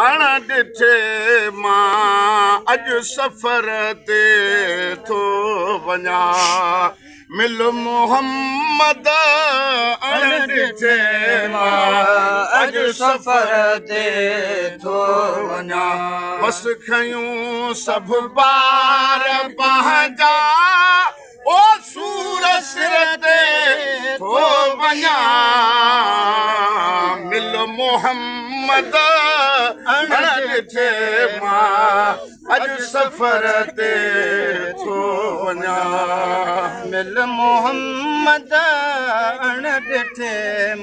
अण ॾिठे मां अॼु सफ़र ते थो वञा मिल मोहम्मद अण ॾिठे मां अॼु सफ़र ते थो वञा बस खयूं सभु ॿार पंहिंजा ओ सूर सिर ते थो वञा मिल मोहम्मद अण ॾिठे मां अॼु सफ़र ते थो वञा मिल मोहम्मद अण ॾिठे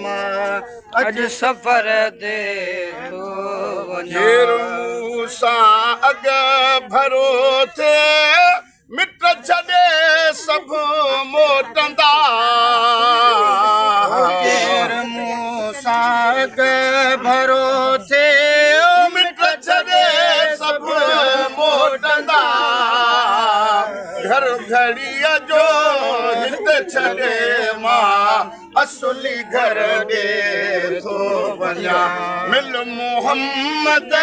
मां अॼु सफ़र ते थो वञा सां अॻ भरो थिए मिट छॾे सभु मोटंदा सां अॻ भरो थिए मिट छॾे सभु मोटंदा घर घड़ीअ जो हित छॾे मां असुली घर ॾे थो वञा मिल मोहम्मद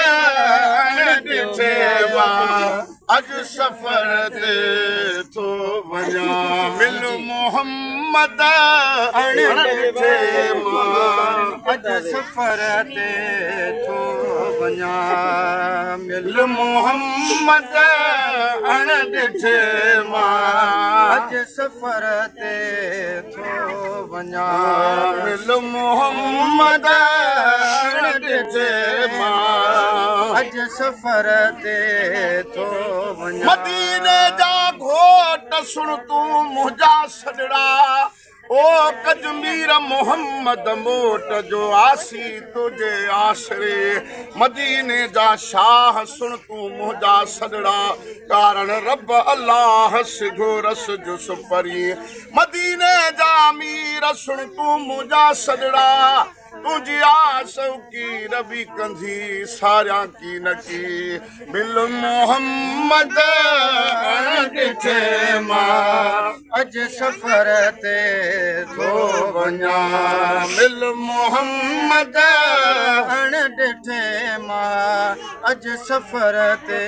ॾिठे मां अॼु सफ़र ते थो वञा मिल मोहम्मद ॾिठे मां अॼु सफ़र ते थो वञा मिल मोहम्मद अण ॾिठे मां अॼु सफ़र ते थो वञा मिल मोहम्मद अण ॾिठे मां अॼु सफ़र ते थो वञा मदीने जा घोट सुण तूं मुंहिंजा सॾड़ा ओ कजमीर मोहम्मद मोट जो आसी तुझे आसरे मदीने जा शाह सुण तूं मुंहिंजा सॾड़ा कारण रब अल्लाह सिधो रस जो सुपरी मदीने जा अमीर सुण तूं मुंहिंजा सॾड़ा तुझी आस की रबी कंधी सारियां की न की मिल मोहम्मद ॾिठे मां अॼु सफ़र ते थो वञा मिल मोहम्मद अण ॾिठे मां अॼु सफ़र ते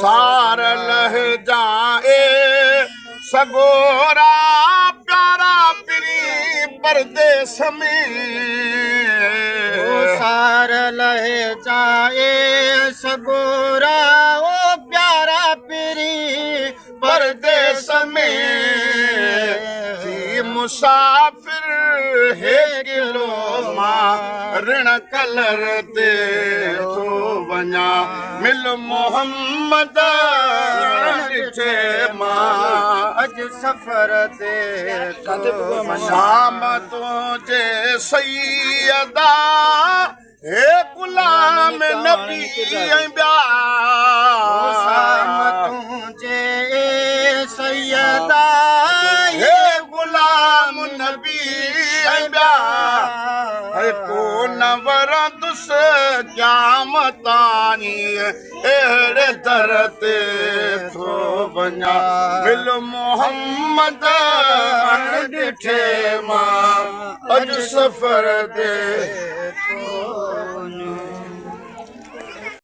सार लहजा सगोरा प्यारा पिरी परदेस में सार लहजाए सगोरा ओ प्यारा पिरी परदेस में मुसाफिर हे गिलो मां ऋण कलर ते थो वञा मिल मोहम्मद ॾिठे मां अॼु सफ़र ते शाम तुंहिंजे सैयदा हे गुलाम नबी ऐं ॿिया शाम तुंहिंजे सैयदा हे गुलाम नबी ऐं ॿिया को न वरंदुसि क़यामतानी अहिड़े दर ते थो वञा मिल मोहम्मद ॾिठे मां अॼु सफ़र ते